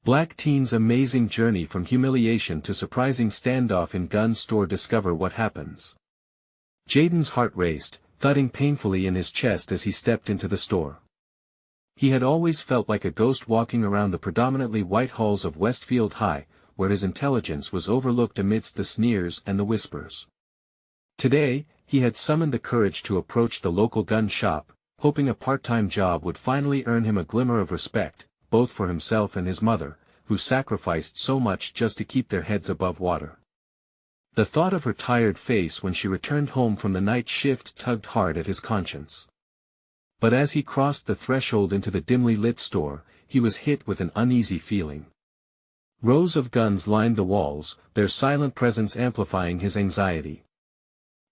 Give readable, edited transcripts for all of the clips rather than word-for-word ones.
Black Teen's amazing journey from humiliation to surprising standoff in gun store. Discover what happens. Jaden's heart raced, thudding painfully in his chest as he stepped into the store. He had always felt like a ghost walking around the predominantly white halls of Westfield High, where his intelligence was overlooked amidst the sneers and the whispers. Today, he had summoned the courage to approach the local gun shop, hoping a part-time job would finally earn him a glimmer of respect, both for himself and his mother, who sacrificed so much just to keep their heads above water. The thought of her tired face when she returned home from the night shift tugged hard at his conscience. But as he crossed the threshold into the dimly lit store, he was hit with an uneasy feeling. Rows of guns lined the walls, their silent presence amplifying his anxiety.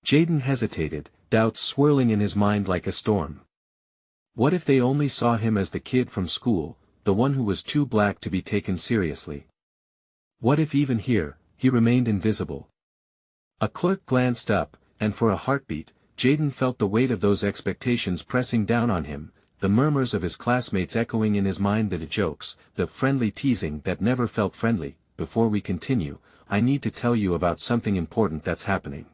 Jaden hesitated, doubts swirling in his mind like a storm. What if they only saw him as the kid from school, the one who was too black to be taken seriously? What if even here, he remained invisible? A clerk glanced up, and for a heartbeat, Jaden felt the weight of those expectations pressing down on him, the murmurs of his classmates echoing in his mind, the jokes, the friendly teasing that never felt friendly. Before we continue, I need to tell you about something important that's happening.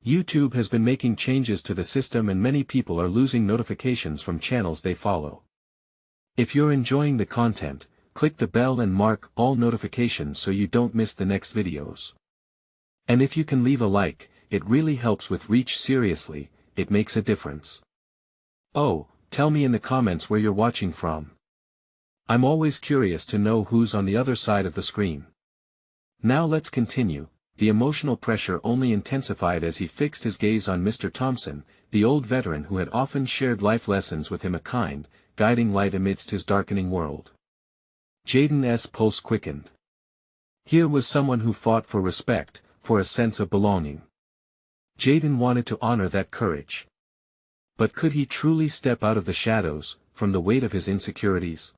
YouTube has been making changes to the system and many people are losing notifications from channels they follow. If you're enjoying the content, click the bell and mark all notifications so you don't miss the next videos. And if you can leave a like, it really helps with reach. Seriously, it makes a difference. Oh, tell me in the comments where you're watching from. I'm always curious to know who's on the other side of the screen. Now let's continue. The emotional pressure only intensified as he fixed his gaze on Mr. Thompson, the old veteran who had often shared life lessons with him, a kind, guiding light amidst his darkening world. Jaden's pulse quickened. Here was someone who fought for respect, for a sense of belonging. Jaden wanted to honor that courage. But could he truly step out of the shadows, from the weight of his insecurities?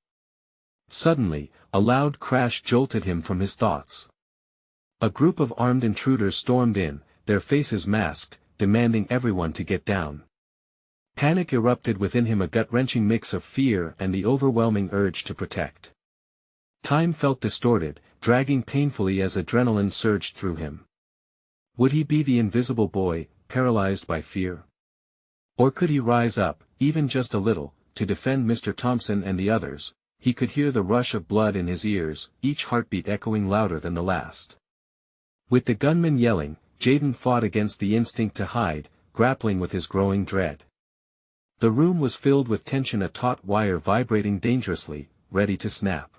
Suddenly, a loud crash jolted him from his thoughts. A group of armed intruders stormed in, their faces masked, demanding everyone to get down. Panic erupted within him, a gut-wrenching mix of fear and the overwhelming urge to protect. Time felt distorted, dragging painfully as adrenaline surged through him. Would he be the invisible boy, paralyzed by fear? Or could he rise up, even just a little, to defend Mr. Thompson and the others? He could hear the rush of blood in his ears, each heartbeat echoing louder than the last. With the gunman yelling, Jaden fought against the instinct to hide, grappling with his growing dread. The room was filled with tension, a taut wire vibrating dangerously, ready to snap.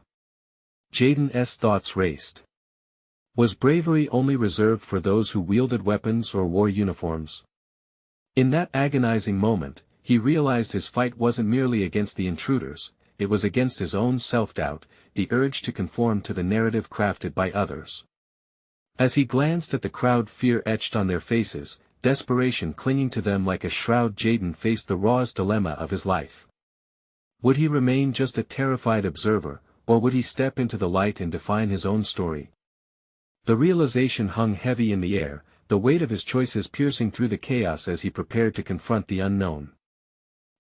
Jaden's thoughts raced. Was bravery only reserved for those who wielded weapons or wore uniforms? In that agonizing moment, he realized his fight wasn't merely against the intruders, it was against his own self-doubt, the urge to conform to the narrative crafted by others. As he glanced at the crowd, fear etched on their faces, desperation clinging to them like a shroud, Jaden faced the rawest dilemma of his life. Would he remain just a terrified observer, or would he step into the light and define his own story? The realization hung heavy in the air, the weight of his choices piercing through the chaos as he prepared to confront the unknown.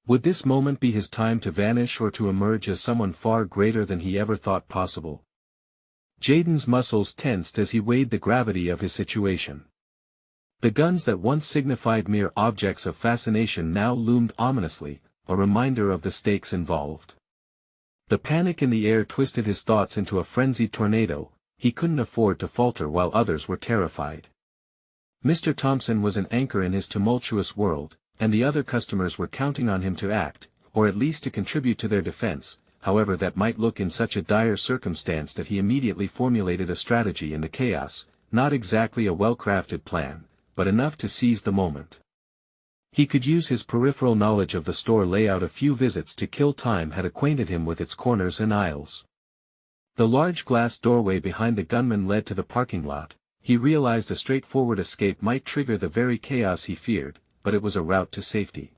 Would this moment be his time to vanish or to emerge as someone far greater than he ever thought possible? Jaden's muscles tensed as he weighed the gravity of his situation. The guns that once signified mere objects of fascination now loomed ominously, a reminder of the stakes involved. The panic in the air twisted his thoughts into a frenzied tornado. He couldn't afford to falter while others were terrified. Mr. Thompson was an anchor in his tumultuous world, and the other customers were counting on him to act, or at least to contribute to their defense, however that might look. In such a dire circumstance that he immediately formulated a strategy in the chaos, not exactly a well-crafted plan, but enough to seize the moment. He could use his peripheral knowledge of the store layout. A few visits to kill time had acquainted him with its corners and aisles. The large glass doorway behind the gunman led to the parking lot. He realized a straightforward escape might trigger the very chaos he feared, but it was a route to safety.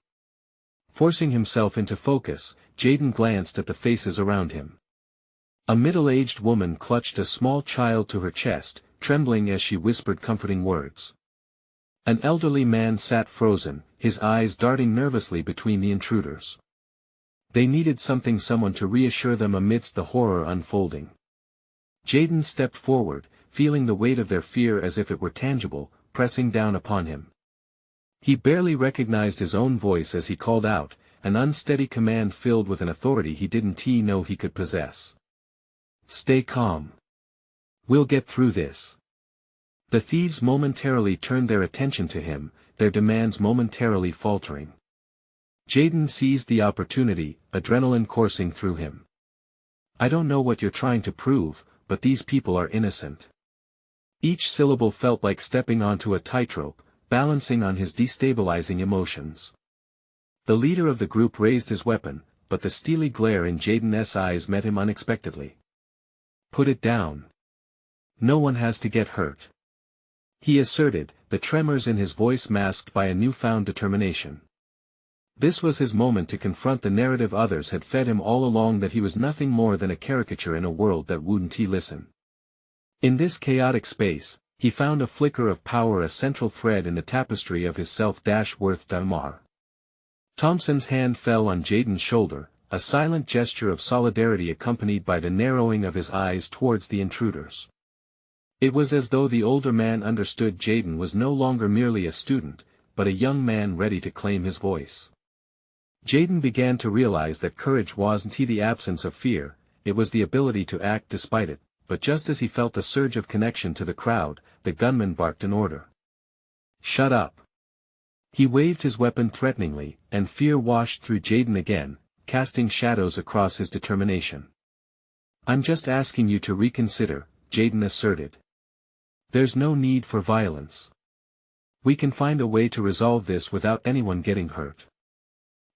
Forcing himself into focus, Jaden glanced at the faces around him. A middle-aged woman clutched a small child to her chest, trembling as she whispered comforting words. An elderly man sat frozen, his eyes darting nervously between the intruders. They needed someone to reassure them amidst the horror unfolding. Jaden stepped forward, feeling the weight of their fear as if it were tangible, pressing down upon him. He barely recognized his own voice as he called out, an unsteady command filled with an authority he didn't know he could possess. "Stay calm. We'll get through this." The thieves momentarily turned their attention to him, their demands momentarily faltering. Jaden seized the opportunity, adrenaline coursing through him. "I don't know what you're trying to prove, but these people are innocent." Each syllable felt like stepping onto a tightrope, balancing on his destabilizing emotions. The leader of the group raised his weapon, but the steely glare in Jaden's eyes met him unexpectedly. "Put it down. No one has to get hurt," he asserted, the tremors in his voice masked by a newfound determination. This was his moment to confront the narrative others had fed him all along, that he was nothing more than a caricature in a world that wouldn't listen. In this chaotic space, he found a flicker of power, a central thread in the tapestry of his self-worth. Damar. Thompson's hand fell on Jaden's shoulder, a silent gesture of solidarity accompanied by the narrowing of his eyes towards the intruders. It was as though the older man understood Jaden was no longer merely a student, but a young man ready to claim his voice. Jaden began to realize that courage wasn't the absence of fear, it was the ability to act despite it, but just as he felt a surge of connection to the crowd, the gunman barked an order. "Shut up." He waved his weapon threateningly, and fear washed through Jaden again, casting shadows across his determination. "I'm just asking you to reconsider," Jaden asserted. "There's no need for violence. We can find a way to resolve this without anyone getting hurt."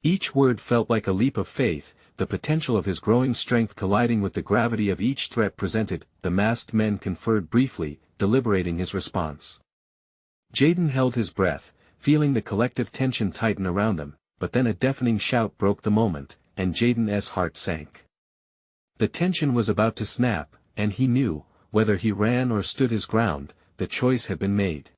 Each word felt like a leap of faith, the potential of his growing strength colliding with the gravity of each threat presented. The masked men conferred briefly, deliberating his response. Jaden held his breath, feeling the collective tension tighten around them, but then a deafening shout broke the moment, and Jaden's heart sank. The tension was about to snap, and he knew, whether he ran or stood his ground, the choice had been made.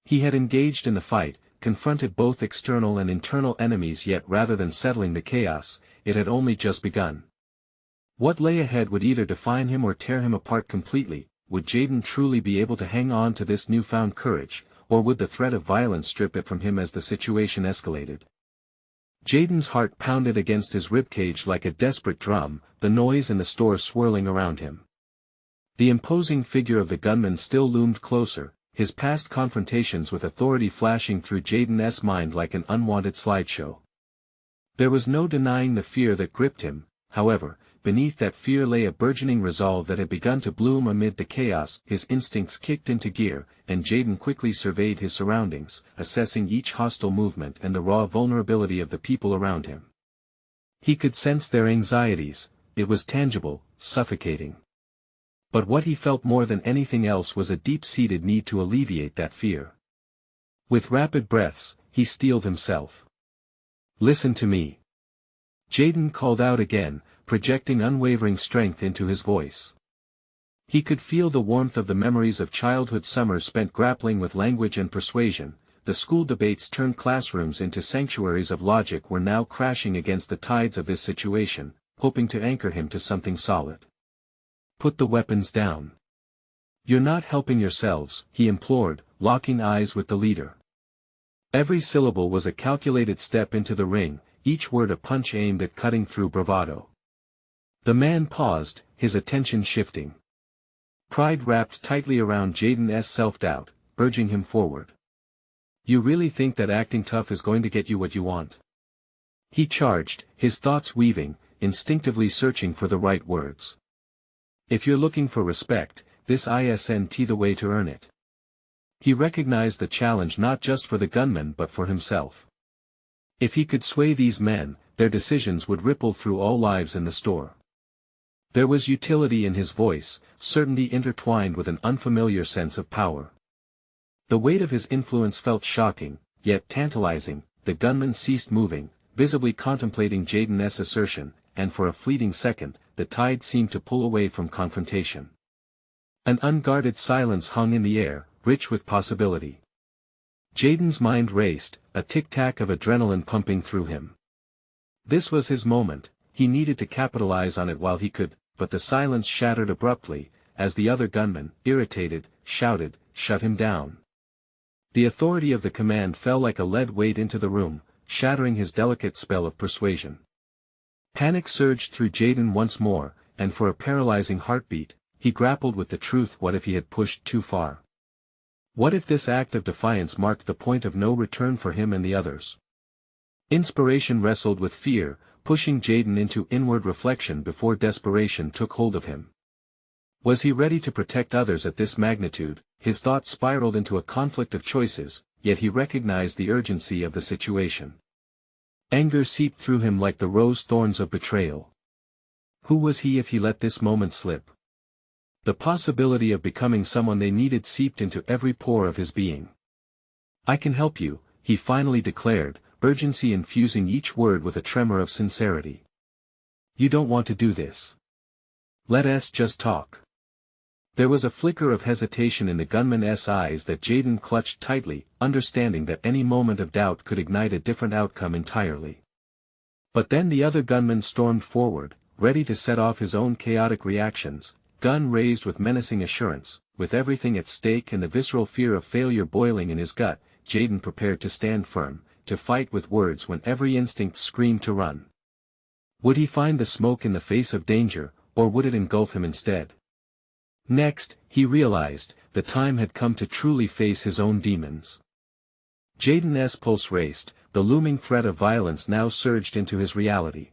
He had engaged in the fight, confronted both external and internal enemies, yet rather than settling the chaos, it had only just begun. What lay ahead would either define him or tear him apart completely. Would Jaden truly be able to hang on to this newfound courage, or would the threat of violence strip it from him as the situation escalated? Jaden's heart pounded against his ribcage like a desperate drum, the noise in the store swirling around him. The imposing figure of the gunman still loomed closer, his past confrontations with authority flashing through Jaden's mind like an unwanted slideshow. There was no denying the fear that gripped him, however. Beneath that fear lay a burgeoning resolve that had begun to bloom amid the chaos. His instincts kicked into gear, and Jaden quickly surveyed his surroundings, assessing each hostile movement and the raw vulnerability of the people around him. He could sense their anxieties, it was tangible, suffocating. But what he felt more than anything else was a deep-seated need to alleviate that fear. With rapid breaths, he steeled himself. "Listen to me." Jaden called out again, projecting unwavering strength into his voice. He could feel the warmth of the memories of childhood summers spent grappling with language and persuasion. The school debates turned classrooms into sanctuaries of logic were now crashing against the tides of his situation, hoping to anchor him to something solid. "Put the weapons down. You're not helping yourselves," he implored, locking eyes with the leader. Every syllable was a calculated step into the ring, each word a punch aimed at cutting through bravado. The man paused, his attention shifting. Pride wrapped tightly around Jaden's self-doubt, urging him forward. "You really think that acting tough is going to get you what you want?" He charged, his thoughts weaving, instinctively searching for the right words. "If you're looking for respect, this isn't the way to earn it." He recognized the challenge not just for the gunman but for himself. If he could sway these men, their decisions would ripple through all lives in the store. There was utility in his voice, certainty intertwined with an unfamiliar sense of power. The weight of his influence felt shocking, yet tantalizing. The gunman ceased moving, visibly contemplating Jaden's assertion, and for a fleeting second, the tide seemed to pull away from confrontation. An unguarded silence hung in the air, rich with possibility. Jaden's mind raced, a tic-tac of adrenaline pumping through him. This was his moment, he needed to capitalize on it while he could, but the silence shattered abruptly, as the other gunman, irritated, shouted, "Shut him down." The authority of the command fell like a lead weight into the room, shattering his delicate spell of persuasion. Panic surged through Jaden once more, and for a paralyzing heartbeat, he grappled with the truth. What if he had pushed too far? What if this act of defiance marked the point of no return for him and the others? Inspiration wrestled with fear, pushing Jaden into inward reflection before desperation took hold of him. Was he ready to protect others at this magnitude? His thoughts spiraled into a conflict of choices, yet he recognized the urgency of the situation. Anger seeped through him like the rose thorns of betrayal. Who was he if he let this moment slip? The possibility of becoming someone they needed seeped into every pore of his being. "I can help you," he finally declared, urgency infusing each word with a tremor of sincerity. "You don't want to do this. Let us just talk." There was a flicker of hesitation in the gunman's eyes that Jaden clutched tightly, understanding that any moment of doubt could ignite a different outcome entirely. But then the other gunman stormed forward, ready to set off his own chaotic reactions, gun raised with menacing assurance. With everything at stake and the visceral fear of failure boiling in his gut, Jaden prepared to stand firm, to fight with words when every instinct screamed to run. Would he find the smoke in the face of danger, or would it engulf him instead? Next, he realized, the time had come to truly face his own demons. Jaden's pulse raced, the looming threat of violence now surged into his reality.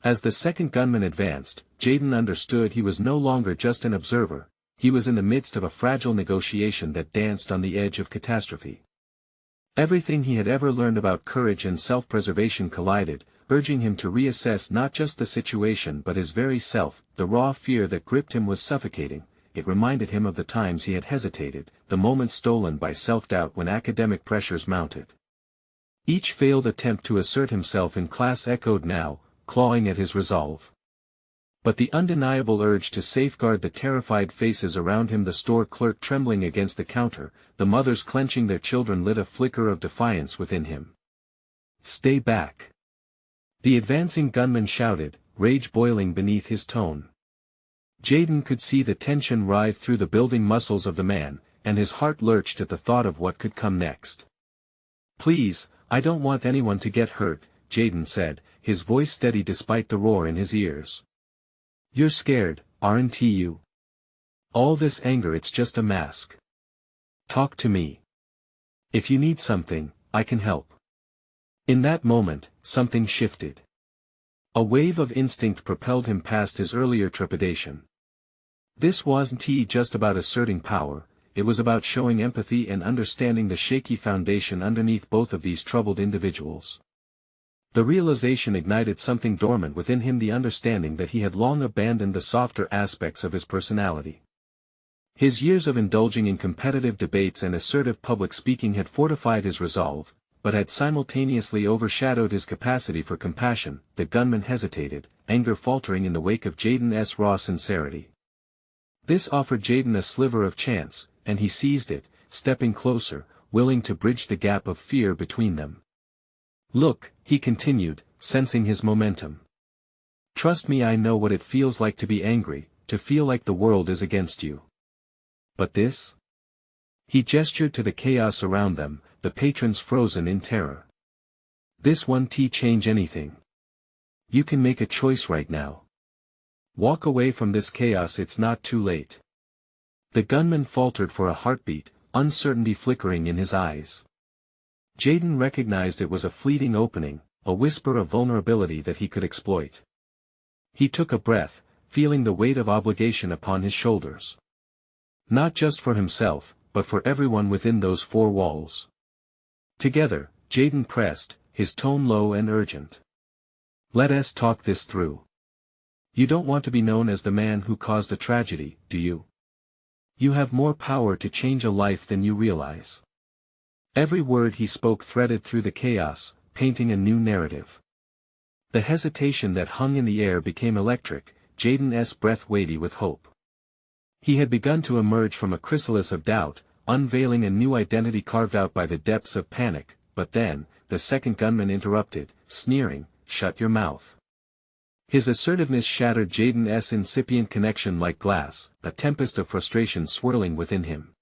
As the second gunman advanced, Jaden understood he was no longer just an observer, he was in the midst of a fragile negotiation that danced on the edge of catastrophe. Everything he had ever learned about courage and self-preservation collided, urging him to reassess not just the situation but his very self. The raw fear that gripped him was suffocating. It reminded him of the times he had hesitated, the moments stolen by self-doubt when academic pressures mounted. Each failed attempt to assert himself in class echoed now, clawing at his resolve. But the undeniable urge to safeguard the terrified faces around him, the store clerk trembling against the counter, the mothers clenching their children, lit a flicker of defiance within him. "Stay back!" The advancing gunman shouted, rage boiling beneath his tone. Jaden could see the tension writhe through the building muscles of the man, and his heart lurched at the thought of what could come next. "Please, I don't want anyone to get hurt," Jaden said, his voice steady despite the roar in his ears. "You're scared, aren't you? All this anger, it's just a mask. Talk to me. If you need something, I can help." In that moment, something shifted. A wave of instinct propelled him past his earlier trepidation. This wasn't just about asserting power, it was about showing empathy and understanding the shaky foundation underneath both of these troubled individuals. The realization ignited something dormant within him, the understanding that he had long abandoned the softer aspects of his personality. His years of indulging in competitive debates and assertive public speaking had fortified his resolve, but had simultaneously overshadowed his capacity for compassion. The gunman hesitated, anger faltering in the wake of Jaden's raw sincerity. This offered Jaden a sliver of chance, and he seized it, stepping closer, willing to bridge the gap of fear between them. "Look," he continued, sensing his momentum. "Trust me, I know what it feels like to be angry, to feel like the world is against you. But this?" He gestured to the chaos around them, the patrons frozen in terror. "This won't change anything. You can make a choice right now. Walk away from this chaos, it's not too late." The gunman faltered for a heartbeat, uncertainty flickering in his eyes. Jaden recognized it was a fleeting opening, a whisper of vulnerability that he could exploit. He took a breath, feeling the weight of obligation upon his shoulders. Not just for himself, but for everyone within those four walls. Together, Jaden pressed, his tone low and urgent. "Let us talk this through. You don't want to be known as the man who caused a tragedy, do you? You have more power to change a life than you realize." Every word he spoke threaded through the chaos, painting a new narrative. The hesitation that hung in the air became electric, Jaden's breath weighty with hope. He had begun to emerge from a chrysalis of doubt, unveiling a new identity carved out by the depths of panic. But then, the second gunman interrupted, sneering, "Shut your mouth. His assertiveness shattered Jaden's incipient connection like glass, a tempest of frustration swirling within him.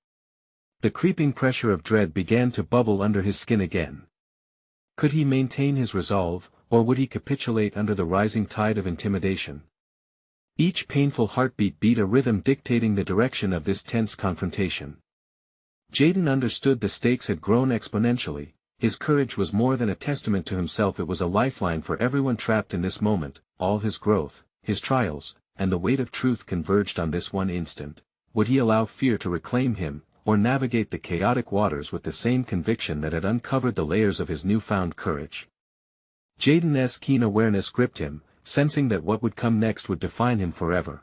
The creeping pressure of dread began to bubble under his skin again. Could he maintain his resolve, or would he capitulate under the rising tide of intimidation? Each painful heartbeat beat a rhythm dictating the direction of this tense confrontation. Jaden understood the stakes had grown exponentially. His courage was more than a testament to himself, it was a lifeline for everyone trapped in this moment. All his growth, his trials, and the weight of truth converged on this one instant. Would he allow fear to reclaim him, or navigate the chaotic waters with the same conviction that had uncovered the layers of his newfound courage? Jaden's keen awareness gripped him, sensing that what would come next would define him forever.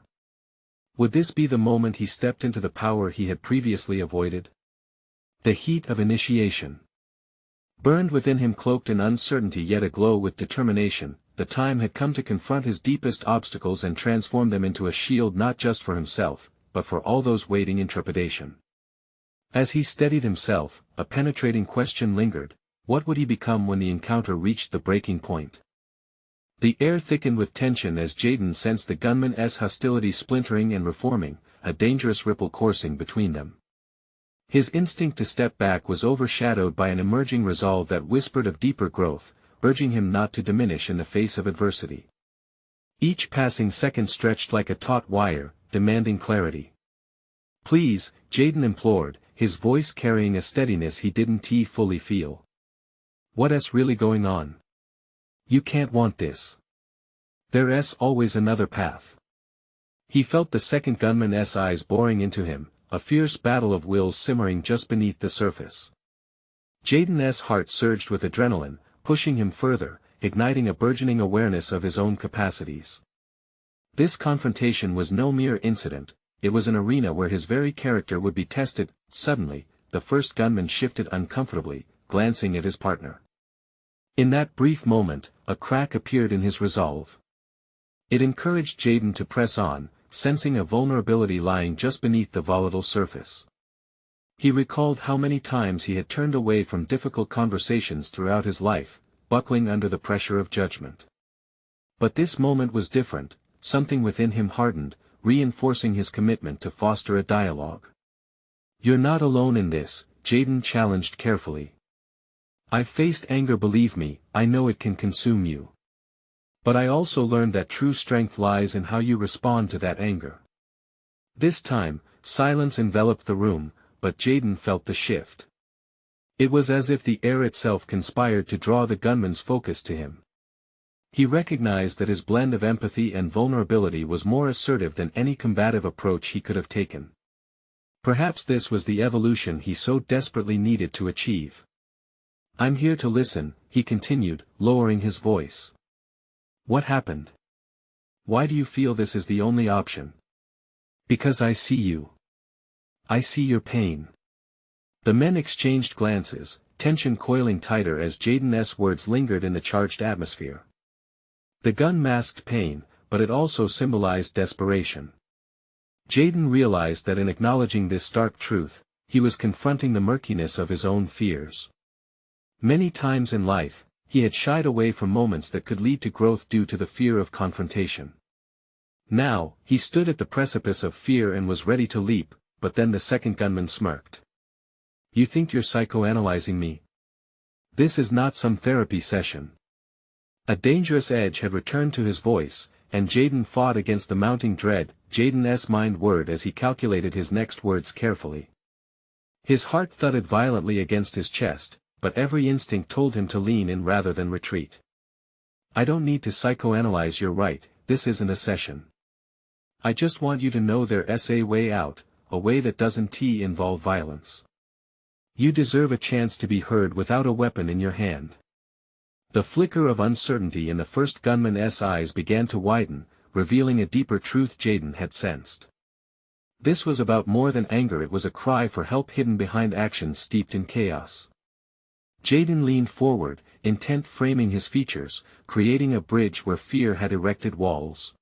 Would this be the moment he stepped into the power he had previously avoided? The heat of initiation burned within him, cloaked in uncertainty yet aglow with determination. The time had come to confront his deepest obstacles and transform them into a shield not just for himself, but for all those waiting in trepidation. As he steadied himself, a penetrating question lingered: what would he become when the encounter reached the breaking point? The air thickened with tension as Jaden sensed the gunman's hostility splintering and reforming, a dangerous ripple coursing between them. His instinct to step back was overshadowed by an emerging resolve that whispered of deeper growth, urging him not to diminish in the face of adversity. Each passing second stretched like a taut wire, demanding clarity. "Please," Jaden implored, his voice carrying a steadiness he didn't fully feel. "What's really going on? You can't want this. There's always another path." He felt the second gunman's eyes boring into him, a fierce battle of wills simmering just beneath the surface. Jaden's heart surged with adrenaline, pushing him further, igniting a burgeoning awareness of his own capacities. This confrontation was no mere incident, it was an arena where his very character would be tested. Suddenly, the first gunman shifted uncomfortably, glancing at his partner. In that brief moment, a crack appeared in his resolve. It encouraged Jaden to press on, sensing a vulnerability lying just beneath the volatile surface. He recalled how many times he had turned away from difficult conversations throughout his life, buckling under the pressure of judgment. But this moment was different. Something within him hardened, reinforcing his commitment to foster a dialogue. "You're not alone in this," Jaden challenged carefully. "I've faced anger, believe me, I know it can consume you. But I also learned that true strength lies in how you respond to that anger." This time, silence enveloped the room, but Jaden felt the shift. It was as if the air itself conspired to draw the gunman's focus to him. He recognized that his blend of empathy and vulnerability was more assertive than any combative approach he could have taken. Perhaps this was the evolution he so desperately needed to achieve. "I'm here to listen," he continued, lowering his voice. "What happened? Why do you feel this is the only option?" "Because I see you. I see your pain." The men exchanged glances, tension coiling tighter as Jaden's words lingered in the charged atmosphere. The gun masked pain, but it also symbolized desperation. Jaden realized that in acknowledging this stark truth, he was confronting the murkiness of his own fears. Many times in life, he had shied away from moments that could lead to growth due to the fear of confrontation. Now, he stood at the precipice of fear and was ready to leap, but then the second gunman smirked. "You think you're psychoanalyzing me? This is not some therapy session." A dangerous edge had returned to his voice, and Jaden fought against the mounting dread. Jaden's mind whirred as he calculated his next words carefully. His heart thudded violently against his chest, but every instinct told him to lean in rather than retreat. "I don't need to psychoanalyze, you're right, this isn't a session. I just want you to know there's a way out, a way that doesn't involve violence. You deserve a chance to be heard without a weapon in your hand." The flicker of uncertainty in the first gunman's eyes began to widen, revealing a deeper truth Jaden had sensed. This was about more than anger, it was a cry for help hidden behind actions steeped in chaos. Jaden leaned forward, intent, framing his features, creating a bridge where fear had erected walls.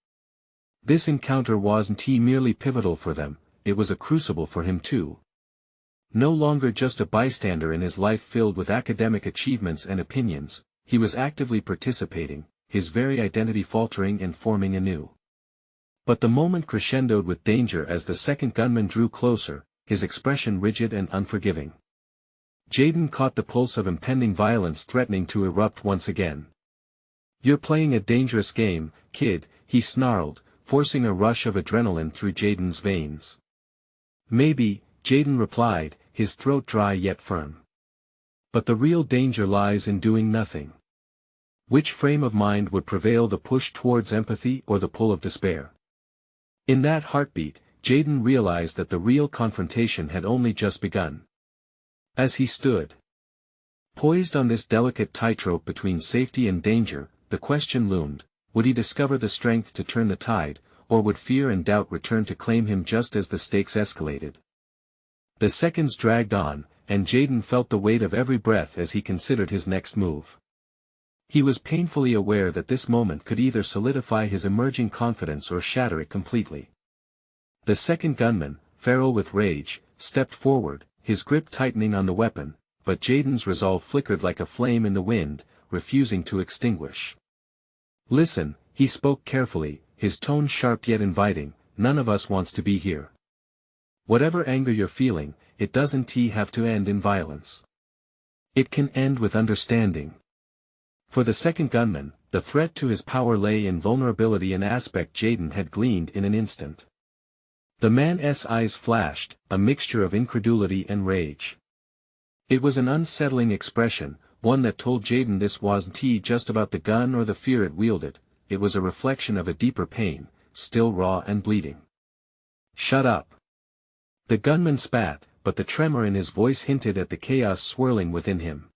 This encounter wasn't merely pivotal for them, it was a crucible for him too. No longer just a bystander in his life filled with academic achievements and opinions, he was actively participating, his very identity faltering and forming anew. But the moment crescendoed with danger as the second gunman drew closer, his expression rigid and unforgiving. Jaden caught the pulse of impending violence threatening to erupt once again. "You're playing a dangerous game, kid," he snarled, forcing a rush of adrenaline through Jaden's veins. "Maybe," Jaden replied, his throat dry yet firm. "But the real danger lies in doing nothing." Which frame of mind would prevail, the push towards empathy or the pull of despair? In that heartbeat, Jaden realized that the real confrontation had only just begun. As he stood, poised on this delicate tightrope between safety and danger, the question loomed: would he discover the strength to turn the tide, or would fear and doubt return to claim him just as the stakes escalated? The seconds dragged on, and Jaden felt the weight of every breath as he considered his next move. He was painfully aware that this moment could either solidify his emerging confidence or shatter it completely. The second gunman, feral with rage, stepped forward, his grip tightening on the weapon, but Jaden's resolve flickered like a flame in the wind, refusing to extinguish. "Listen," he spoke carefully, his tone sharp yet inviting, "none of us wants to be here. Whatever anger you're feeling, it doesn't have to end in violence. It can end with understanding." For the second gunman, the threat to his power lay in vulnerability, an aspect Jaden had gleaned in an instant. The man's eyes flashed, a mixture of incredulity and rage. It was an unsettling expression, one that told Jaden this wasn't just about the gun or the fear it wielded, it was a reflection of a deeper pain, still raw and bleeding. "Shut up." The gunman spat, but the tremor in his voice hinted at the chaos swirling within him.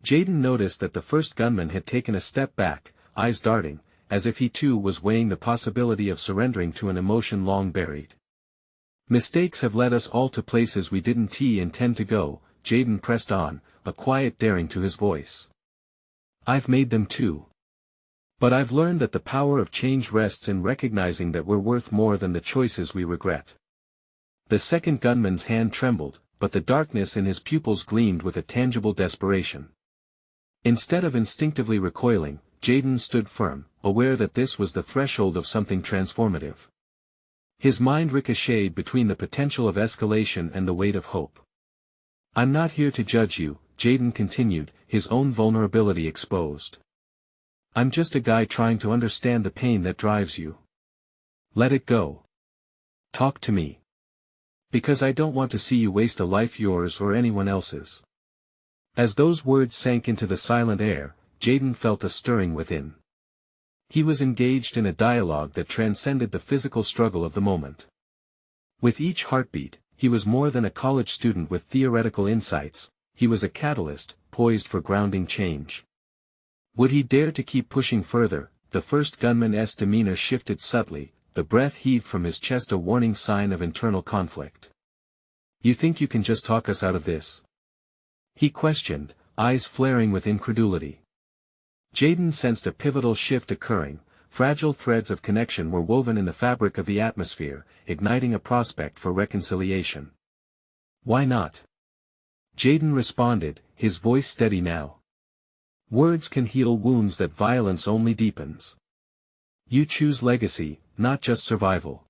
Jaden noticed that the first gunman had taken a step back, eyes darting, as if he too was weighing the possibility of surrendering to an emotion long buried. "Mistakes have led us all to places we didn't intend to go," Jaden pressed on, a quiet daring to his voice. "I've made them too. But I've learned that the power of change rests in recognizing that we're worth more than the choices we regret." The second gunman's hand trembled, but the darkness in his pupils gleamed with a tangible desperation. Instead of instinctively recoiling, Jaden stood firm, aware that this was the threshold of something transformative. His mind ricocheted between the potential of escalation and the weight of hope. "I'm not here to judge you," Jaden continued, his own vulnerability exposed. "I'm just a guy trying to understand the pain that drives you. Let it go. Talk to me. Because I don't want to see you waste a life, yours or anyone else's." As those words sank into the silent air, Jaden felt a stirring within. He was engaged in a dialogue that transcended the physical struggle of the moment. With each heartbeat, he was more than a college student with theoretical insights, he was a catalyst, poised for grounding change. Would he dare to keep pushing further? The first gunman's demeanor shifted subtly, the breath heaved from his chest, a warning sign of internal conflict. "You think you can just talk us out of this?" he questioned, eyes flaring with incredulity. Jaden sensed a pivotal shift occurring, fragile threads of connection were woven in the fabric of the atmosphere, igniting a prospect for reconciliation. "Why not?" Jaden responded, his voice steady now. "Words can heal wounds that violence only deepens. You choose legacy, not just survival."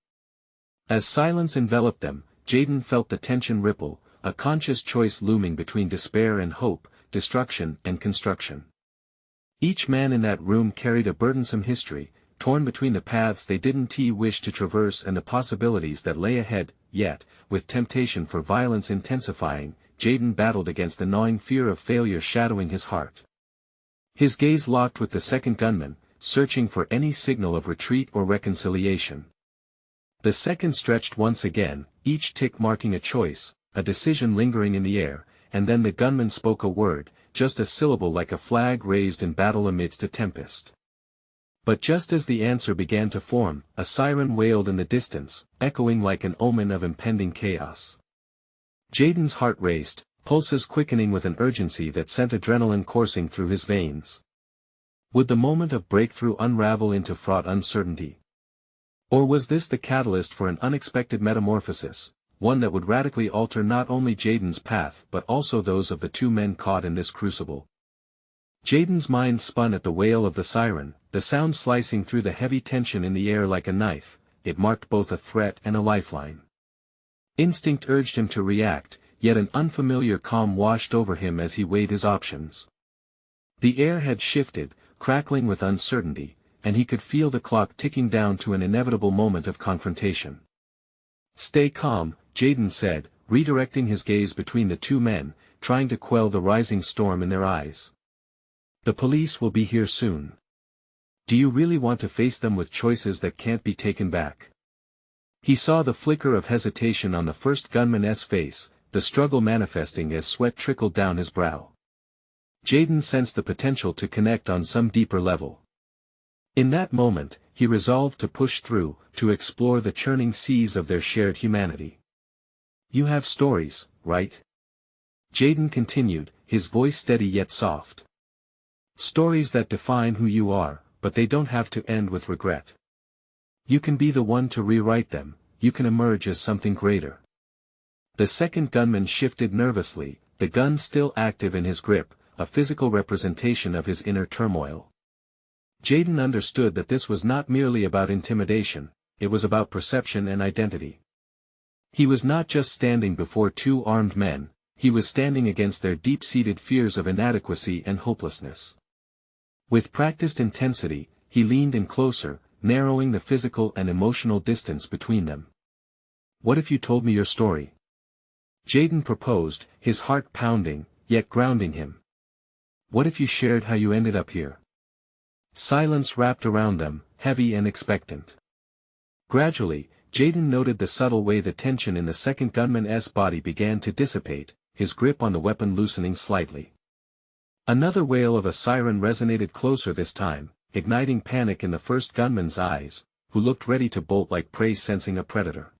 As silence enveloped them, Jaden felt the tension ripple, a conscious choice looming between despair and hope, destruction and construction. Each man in that room carried a burdensome history, torn between the paths they didn't wish to traverse and the possibilities that lay ahead, yet, with temptation for violence intensifying, Jaden battled against the gnawing fear of failure shadowing his heart. His gaze locked with the second gunman, searching for any signal of retreat or reconciliation. The second stretched once again, each tick marking a choice, a decision lingering in the air, and then the gunman spoke a word, just a syllable like a flag raised in battle amidst a tempest. But just as the answer began to form, a siren wailed in the distance, echoing like an omen of impending chaos. Jaden's heart raced, pulses quickening with an urgency that sent adrenaline coursing through his veins. Would the moment of breakthrough unravel into fraught uncertainty? Or was this the catalyst for an unexpected metamorphosis, one that would radically alter not only Jaden's path but also those of the two men caught in this crucible? Jaden's mind spun at the wail of the siren, the sound slicing through the heavy tension in the air like a knife. It marked both a threat and a lifeline. Instinct urged him to react, yet an unfamiliar calm washed over him as he weighed his options. The air had shifted, crackling with uncertainty, and he could feel the clock ticking down to an inevitable moment of confrontation. "Stay calm," Jaden said, redirecting his gaze between the two men, trying to quell the rising storm in their eyes. "The police will be here soon. Do you really want to face them with choices that can't be taken back?" He saw the flicker of hesitation on the first gunman's face, the struggle manifesting as sweat trickled down his brow. Jaden sensed the potential to connect on some deeper level. In that moment, he resolved to push through, to explore the churning seas of their shared humanity. "You have stories, right?" Jaden continued, his voice steady yet soft. "Stories that define who you are, but they don't have to end with regret. You can be the one to rewrite them, you can emerge as something greater." The second gunman shifted nervously, the gun still active in his grip, a physical representation of his inner turmoil. Jaden understood that this was not merely about intimidation, it was about perception and identity. He was not just standing before two armed men, he was standing against their deep-seated fears of inadequacy and hopelessness. With practiced intensity, he leaned in closer, narrowing the physical and emotional distance between them. "What if you told me your story?" Jaden proposed, his heart pounding, yet grounding him. "What if you shared how you ended up here?" Silence wrapped around them, heavy and expectant. Gradually, Jaden noted the subtle way the tension in the second gunman's body began to dissipate, his grip on the weapon loosening slightly. Another wail of a siren resonated closer this time, igniting panic in the first gunman's eyes, who looked ready to bolt like prey sensing a predator.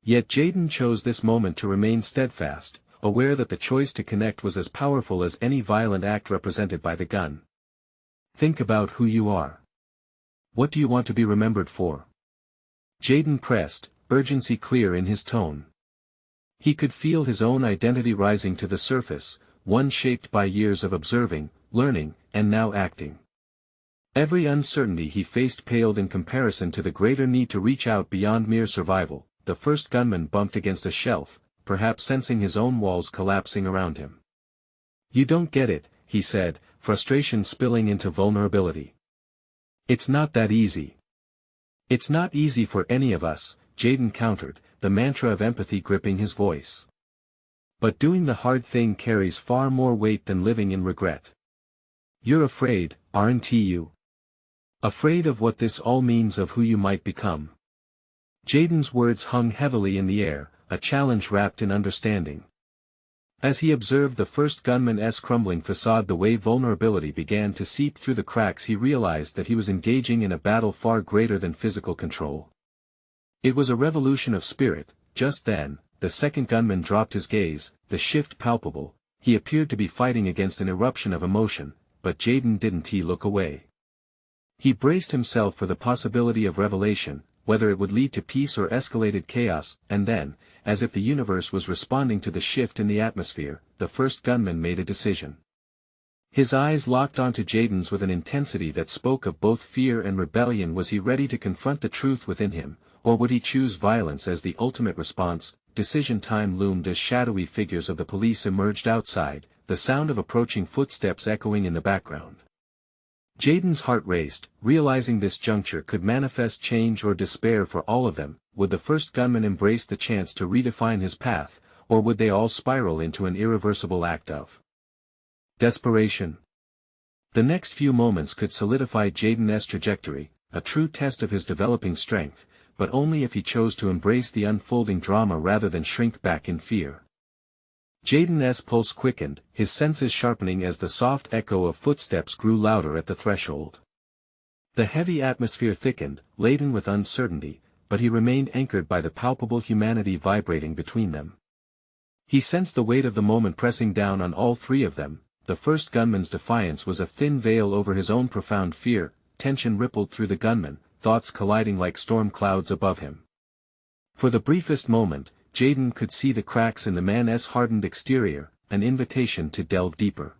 Yet Jaden chose this moment to remain steadfast, aware that the choice to connect was as powerful as any violent act represented by the gun. "Think about who you are. What do you want to be remembered for?" Jaden pressed, urgency clear in his tone. He could feel his own identity rising to the surface, one shaped by years of observing, learning, and now acting. Every uncertainty he faced paled in comparison to the greater need to reach out beyond mere survival. The first gunman bumped against a shelf, perhaps sensing his own walls collapsing around him. "You don't get it," he said, frustration spilling into vulnerability. "It's not that easy." "It's not easy for any of us," Jaden countered, the mantra of empathy gripping his voice. "But doing the hard thing carries far more weight than living in regret. You're afraid, aren't you? Afraid of what this all means of who you might become." Jaden's words hung heavily in the air, a challenge wrapped in understanding. As he observed the first gunman's crumbling facade, the way vulnerability began to seep through the cracks, he realized that he was engaging in a battle far greater than physical control. It was a revolution of spirit. Just then, the second gunman dropped his gaze, the shift palpable. He appeared to be fighting against an eruption of emotion, but Jaden didn't look away. He braced himself for the possibility of revelation, whether it would lead to peace or escalated chaos, and then, as if the universe was responding to the shift in the atmosphere, the first gunman made a decision. His eyes locked onto Jaden's with an intensity that spoke of both fear and rebellion. Was he ready to confront the truth within him, or would he choose violence as the ultimate response? Decision time loomed as shadowy figures of the police emerged outside, the sound of approaching footsteps echoing in the background. Jaden's heart raced, realizing this juncture could manifest change or despair for all of them. Would the first gunman embrace the chance to redefine his path, or would they all spiral into an irreversible act of desperation? The next few moments could solidify Jaden's trajectory, a true test of his developing strength, but only if he chose to embrace the unfolding drama rather than shrink back in fear. Jaden's pulse quickened, his senses sharpening as the soft echo of footsteps grew louder at the threshold. The heavy atmosphere thickened, laden with uncertainty, but he remained anchored by the palpable humanity vibrating between them. He sensed the weight of the moment pressing down on all three of them. The first gunman's defiance was a thin veil over his own profound fear. Tension rippled through the gunman, thoughts colliding like storm clouds above him. For the briefest moment, Jaden could see the cracks in the man's hardened exterior, an invitation to delve deeper.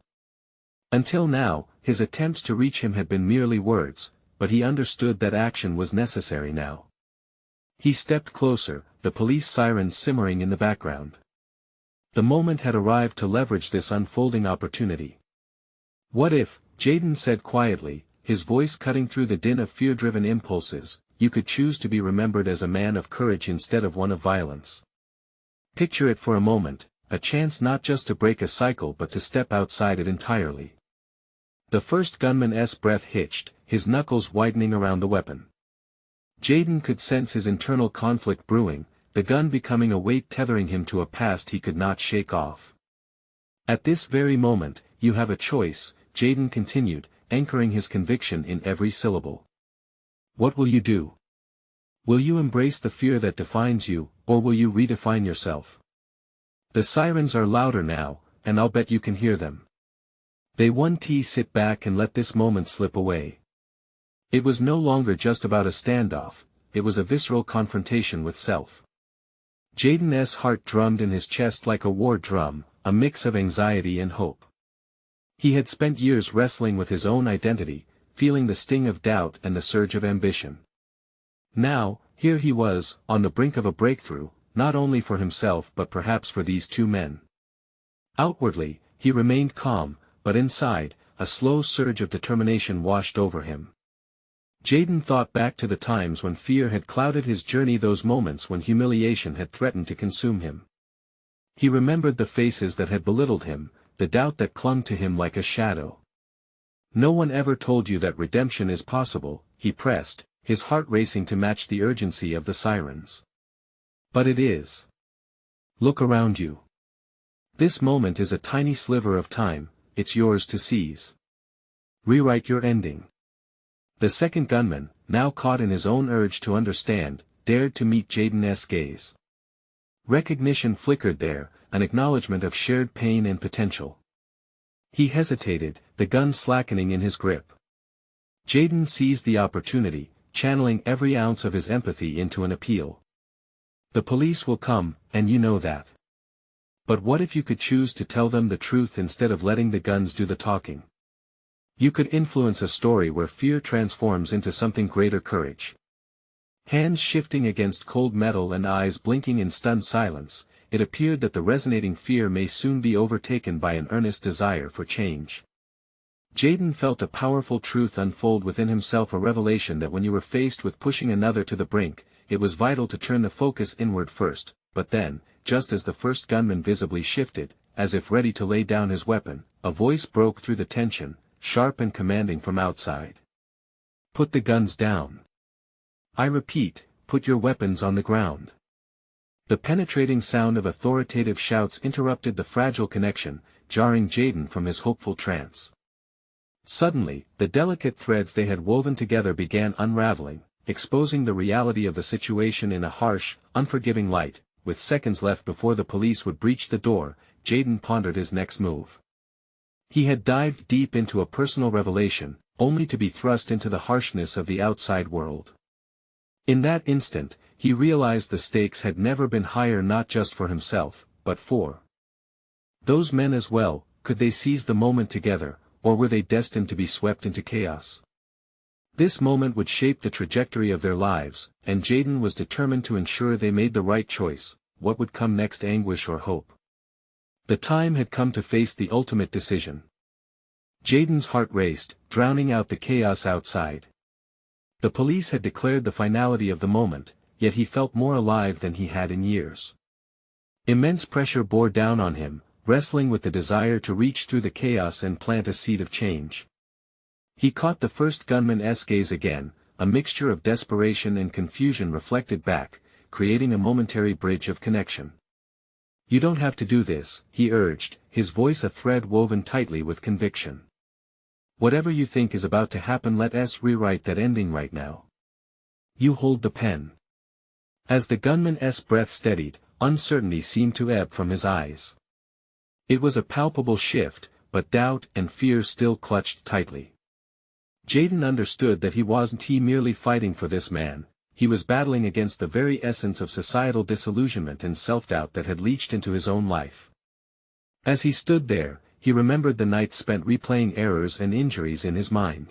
Until now, his attempts to reach him had been merely words, but he understood that action was necessary now. He stepped closer, the police sirens simmering in the background. The moment had arrived to leverage this unfolding opportunity. "What if," Jaden said quietly, his voice cutting through the din of fear-driven impulses, "you could choose to be remembered as a man of courage instead of one of violence? Picture it for a moment, a chance not just to break a cycle but to step outside it entirely." The first gunman's breath hitched, his knuckles widening around the weapon. Jaden could sense his internal conflict brewing, the gun becoming a weight tethering him to a past he could not shake off. "At this very moment, you have a choice," Jaden continued, anchoring his conviction in every syllable. "What will you do? Will you embrace the fear that defines you, or will you redefine yourself? The sirens are louder now, and I'll bet you can hear them. They want to sit back and let this moment slip away." It was no longer just about a standoff, it was a visceral confrontation with self. Jaden's heart drummed in his chest like a war drum, a mix of anxiety and hope. He had spent years wrestling with his own identity, feeling the sting of doubt and the surge of ambition. Now, here he was, on the brink of a breakthrough, not only for himself but perhaps for these two men. Outwardly, he remained calm, but inside, a slow surge of determination washed over him. Jaden thought back to the times when fear had clouded his journey, those moments when humiliation had threatened to consume him. He remembered the faces that had belittled him, the doubt that clung to him like a shadow. "No one ever told you that redemption is possible," he pressed, his heart racing to match the urgency of the sirens. "But it is. Look around you. This moment is a tiny sliver of time, it's yours to seize. Rewrite your ending." The second gunman, now caught in his own urge to understand, dared to meet Jaden's gaze. Recognition flickered there, an acknowledgement of shared pain and potential. He hesitated, the gun slackening in his grip. Jaden seized the opportunity, channeling every ounce of his empathy into an appeal. "The police will come, and you know that. But what if you could choose to tell them the truth instead of letting the guns do the talking? You could influence a story where fear transforms into something greater: courage." Hands shifting against cold metal and eyes blinking in stunned silence, it appeared that the resonating fear may soon be overtaken by an earnest desire for change. Jaden felt a powerful truth unfold within himself, a revelation that when you were faced with pushing another to the brink, it was vital to turn the focus inward first. But then, just as the first gunman visibly shifted, as if ready to lay down his weapon, a voice broke through the tension, sharp and commanding from outside. "Put the guns down. I repeat, put your weapons on the ground." The penetrating sound of authoritative shouts interrupted the fragile connection, jarring Jaden from his hopeful trance. Suddenly, the delicate threads they had woven together began unraveling, exposing the reality of the situation in a harsh, unforgiving light. With seconds left before the police would breach the door, Jaden pondered his next move. He had dived deep into a personal revelation, only to be thrust into the harshness of the outside world. In that instant, he realized the stakes had never been higher, not just for himself, but for those men as well. Could they seize the moment together, or were they destined to be swept into chaos? This moment would shape the trajectory of their lives, and Jaden was determined to ensure they made the right choice. What would come next, anguish or hope? The time had come to face the ultimate decision. Jaden's heart raced, drowning out the chaos outside. The police had declared the finality of the moment, yet he felt more alive than he had in years. Immense pressure bore down on him, wrestling with the desire to reach through the chaos and plant a seed of change. He caught the first gunman's gaze again, a mixture of desperation and confusion reflected back, creating a momentary bridge of connection. "You don't have to do this," he urged, his voice a thread woven tightly with conviction. "Whatever you think is about to happen, let us rewrite that ending right now. You hold the pen." As the gunman's breath steadied, uncertainty seemed to ebb from his eyes. It was a palpable shift, but doubt and fear still clutched tightly. Jaden understood that he wasn't merely fighting for this man, he was battling against the very essence of societal disillusionment and self-doubt that had leached into his own life. As he stood there, he remembered the nights spent replaying errors and injuries in his mind.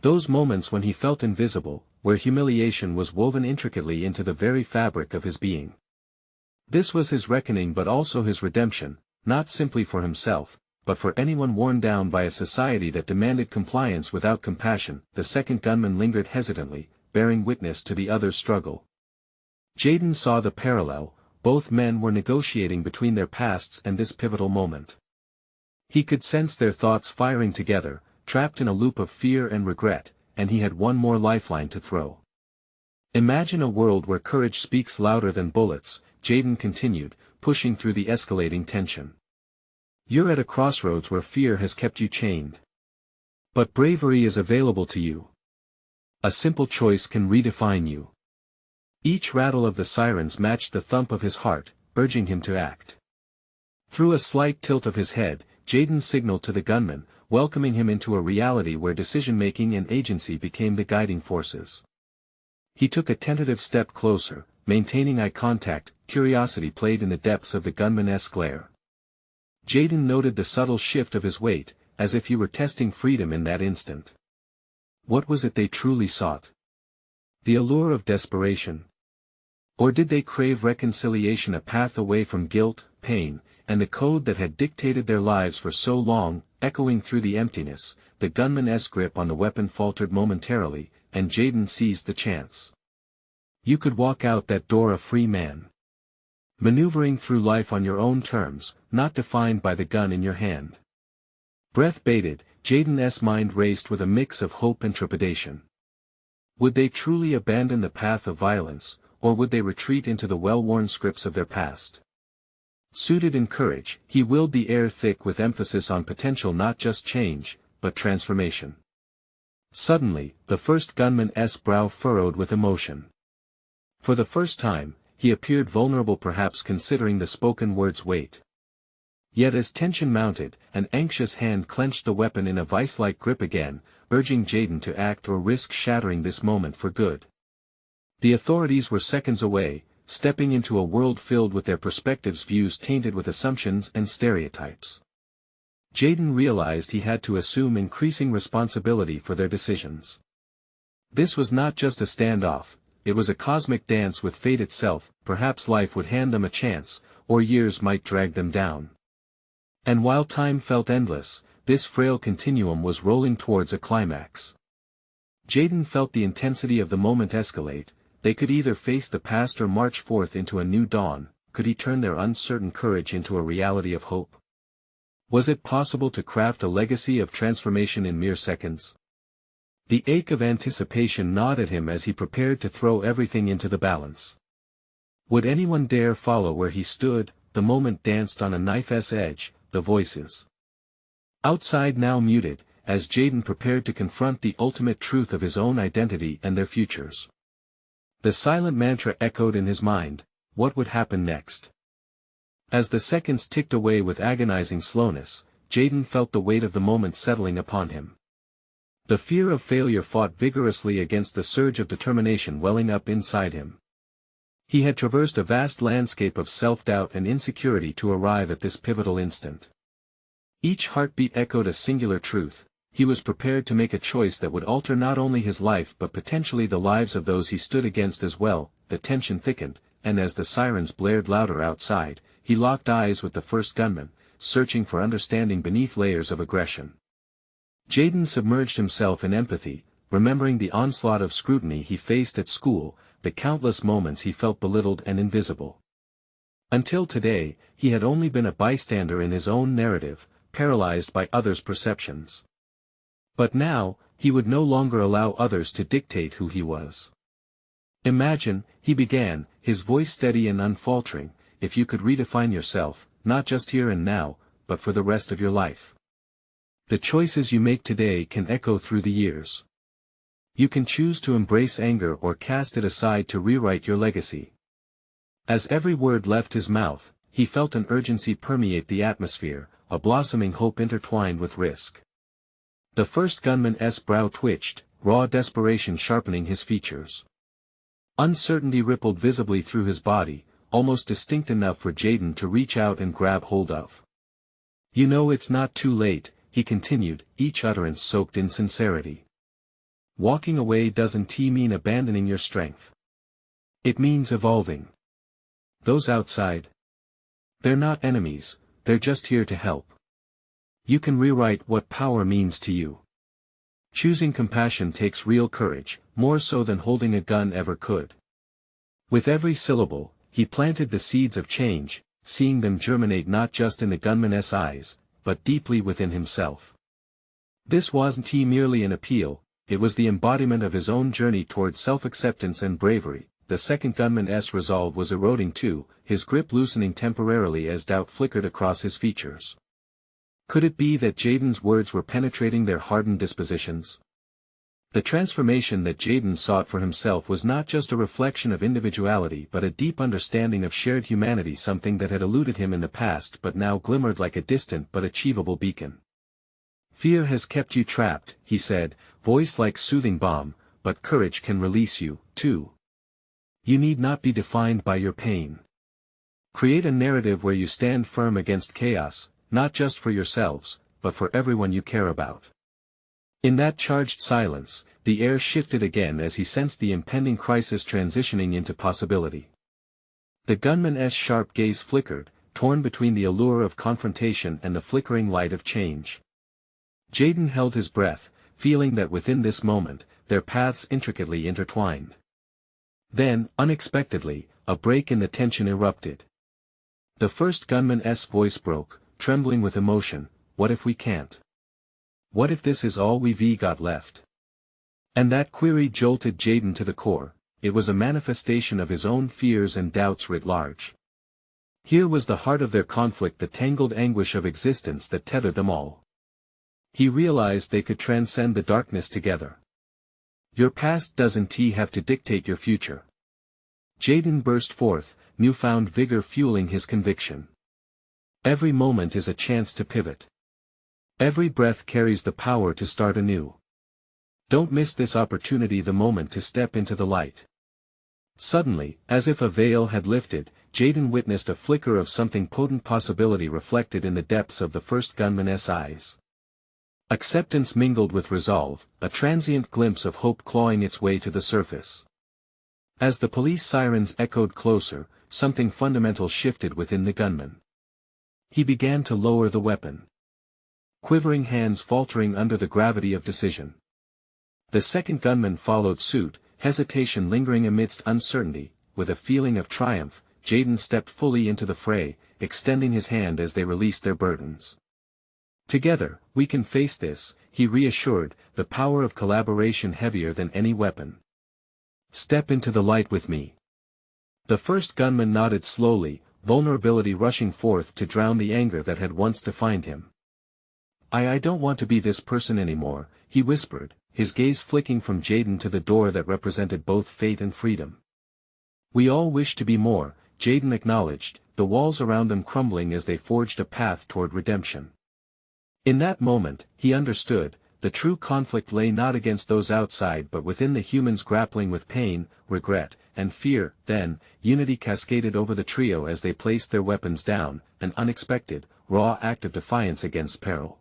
Those moments when he felt invisible, where humiliation was woven intricately into the very fabric of his being. This was his reckoning but also his redemption, not simply for himself, but for anyone worn down by a society that demanded compliance without compassion. The second gunman lingered hesitantly, bearing witness to the other's struggle. Jaden saw the parallel, both men were negotiating between their pasts and this pivotal moment. He could sense their thoughts firing together, trapped in a loop of fear and regret, and he had one more lifeline to throw. Imagine a world where courage speaks louder than bullets, Jaden continued, pushing through the escalating tension. You're at a crossroads where fear has kept you chained. But bravery is available to you. A simple choice can redefine you. Each rattle of the sirens matched the thump of his heart, urging him to act. Through a slight tilt of his head, Jaden signaled to the gunman, welcoming him into a reality where decision-making and agency became the guiding forces. He took a tentative step closer, maintaining eye contact. Curiosity played in the depths of the gunman's glare. Jaden noted the subtle shift of his weight, as if he were testing freedom in that instant. What was it they truly sought? The allure of desperation? Or did they crave reconciliation, a path away from guilt, pain, and the code that had dictated their lives for so long? Echoing through the emptiness, the gunman's grip on the weapon faltered momentarily, and Jaden seized the chance. You could walk out that door a free man. Maneuvering through life on your own terms, not defined by the gun in your hand. Breath bated, Jaden's mind raced with a mix of hope and trepidation. Would they truly abandon the path of violence, or would they retreat into the well-worn scripts of their past? Suited in courage, he willed the air thick with emphasis on potential, not just change, but transformation. Suddenly, the first gunman's brow furrowed with emotion. For the first time, he appeared vulnerable, perhaps considering the spoken word's weight. Yet as tension mounted, an anxious hand clenched the weapon in a vice-like grip again, urging Jaden to act or risk shattering this moment for good. The authorities were seconds away, stepping into a world filled with their perspectives, views tainted with assumptions and stereotypes. Jaden realized he had to assume increasing responsibility for their decisions. This was not just a standoff, it was a cosmic dance with fate itself. Perhaps life would hand them a chance, or years might drag them down. And while time felt endless, this frail continuum was rolling towards a climax. Jaden felt the intensity of the moment escalate. They could either face the past or march forth into a new dawn. Could he turn their uncertain courage into a reality of hope? Was it possible to craft a legacy of transformation in mere seconds? The ache of anticipation gnawed at him as he prepared to throw everything into the balance. Would anyone dare follow where he stood? The moment danced on a knife's edge, the voices outside now muted, as Jaden prepared to confront the ultimate truth of his own identity and their futures. The silent mantra echoed in his mind: what would happen next? As the seconds ticked away with agonizing slowness, Jaden felt the weight of the moment settling upon him. The fear of failure fought vigorously against the surge of determination welling up inside him. He had traversed a vast landscape of self-doubt and insecurity to arrive at this pivotal instant. Each heartbeat echoed a singular truth: he was prepared to make a choice that would alter not only his life but potentially the lives of those he stood against as well. The tension thickened, and as the sirens blared louder outside, he locked eyes with the first gunman, searching for understanding beneath layers of aggression. Jaden submerged himself in empathy, remembering the onslaught of scrutiny he faced at school, the countless moments he felt belittled and invisible. Until today, he had only been a bystander in his own narrative, paralyzed by others' perceptions. But now, he would no longer allow others to dictate who he was. Imagine, he began, his voice steady and unfaltering, if you could redefine yourself, not just here and now, but for the rest of your life. The choices you make today can echo through the years. You can choose to embrace anger or cast it aside to rewrite your legacy. As every word left his mouth, he felt an urgency permeate the atmosphere, a blossoming hope intertwined with risk. The first gunman's brow twitched, raw desperation sharpening his features. Uncertainty rippled visibly through his body, almost distinct enough for Jaden to reach out and grab hold of. You know it's not too late, he continued, each utterance soaked in sincerity. Walking away doesn't mean abandoning your strength. It means evolving. Those outside? They're not enemies, they're just here to help. You can rewrite what power means to you. Choosing compassion takes real courage, more so than holding a gun ever could. With every syllable, he planted the seeds of change, seeing them germinate not just in the gunman's eyes, but deeply within himself. This wasn't merely an appeal, it was the embodiment of his own journey toward self-acceptance and bravery. The second gunman's resolve was eroding too, his grip loosening temporarily as doubt flickered across his features. Could it be that Jaden's words were penetrating their hardened dispositions? The transformation that Jaden sought for himself was not just a reflection of individuality but a deep understanding of shared humanity, something that had eluded him in the past but now glimmered like a distant but achievable beacon. Fear has kept you trapped, he said, voice like soothing balm, but courage can release you, too. You need not be defined by your pain. Create a narrative where you stand firm against chaos, not just for yourselves, but for everyone you care about. In that charged silence, the air shifted again as he sensed the impending crisis transitioning into possibility. The gunman's sharp gaze flickered, torn between the allure of confrontation and the flickering light of change. Jaden held his breath, feeling that within this moment, their paths intricately intertwined. Then, unexpectedly, a break in the tension erupted. The first gunman's voice broke, trembling with emotion, "What if we can't? What if this is all we've got left?" And that query jolted Jaden to the core. It was a manifestation of his own fears and doubts writ large. Here was the heart of their conflict, the tangled anguish of existence that tethered them all. He realized they could transcend the darkness together. Your past doesn't have to dictate your future. Jaden burst forth, newfound vigor fueling his conviction. Every moment is a chance to pivot. Every breath carries the power to start anew. Don't miss this opportunity, the moment to step into the light. Suddenly, as if a veil had lifted, Jaden witnessed a flicker of something potent, possibility reflected in the depths of the first gunman's eyes. Acceptance mingled with resolve, a transient glimpse of hope clawing its way to the surface. As the police sirens echoed closer, something fundamental shifted within the gunman. He began to lower the weapon. Quivering hands faltering under the gravity of decision. The second gunman followed suit, hesitation lingering amidst uncertainty. With a feeling of triumph, Jaden stepped fully into the fray, extending his hand as they released their burdens. Together, we can face this, he reassured, the power of collaboration heavier than any weapon. Step into the light with me. The first gunman nodded slowly, vulnerability rushing forth to drown the anger that had once defined him. I don't want to be this person anymore, he whispered, his gaze flicking from Jaden to the door that represented both fate and freedom. We all wish to be more, Jaden acknowledged, the walls around them crumbling as they forged a path toward redemption. In that moment, he understood, the true conflict lay not against those outside but within the humans grappling with pain, regret, and fear. Then, unity cascaded over the trio as they placed their weapons down, an unexpected, raw act of defiance against peril.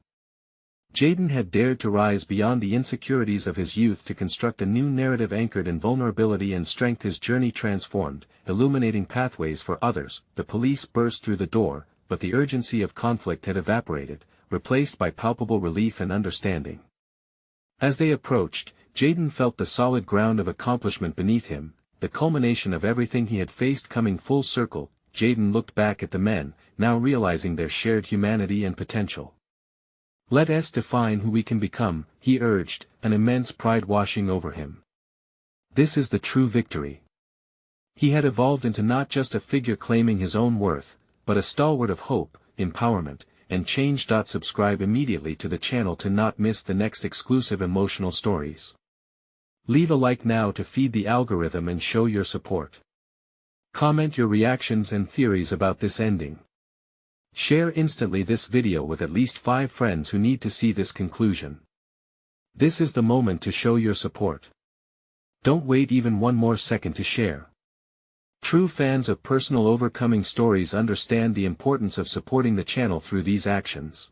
Jaden had dared to rise beyond the insecurities of his youth to construct a new narrative anchored in vulnerability and strength. His journey transformed, illuminating pathways for others. The police burst through the door, but the urgency of conflict had evaporated, replaced by palpable relief and understanding. As they approached, Jaden felt the solid ground of accomplishment beneath him, the culmination of everything he had faced coming full circle. Jaden looked back at the men, now realizing their shared humanity and potential. Let us define who we can become, he urged, an immense pride washing over him. This is the true victory. He had evolved into not just a figure claiming his own worth, but a stalwart of hope, empowerment, and change. Subscribe immediately to the channel to not miss the next exclusive emotional stories. Leave a like now to feed the algorithm and show your support. Comment your reactions and theories about this ending. Share instantly this video with at least 5 friends who need to see this conclusion. This is the moment to show your support. Don't wait even one more second to share. True fans of personal overcoming stories understand the importance of supporting the channel through these actions.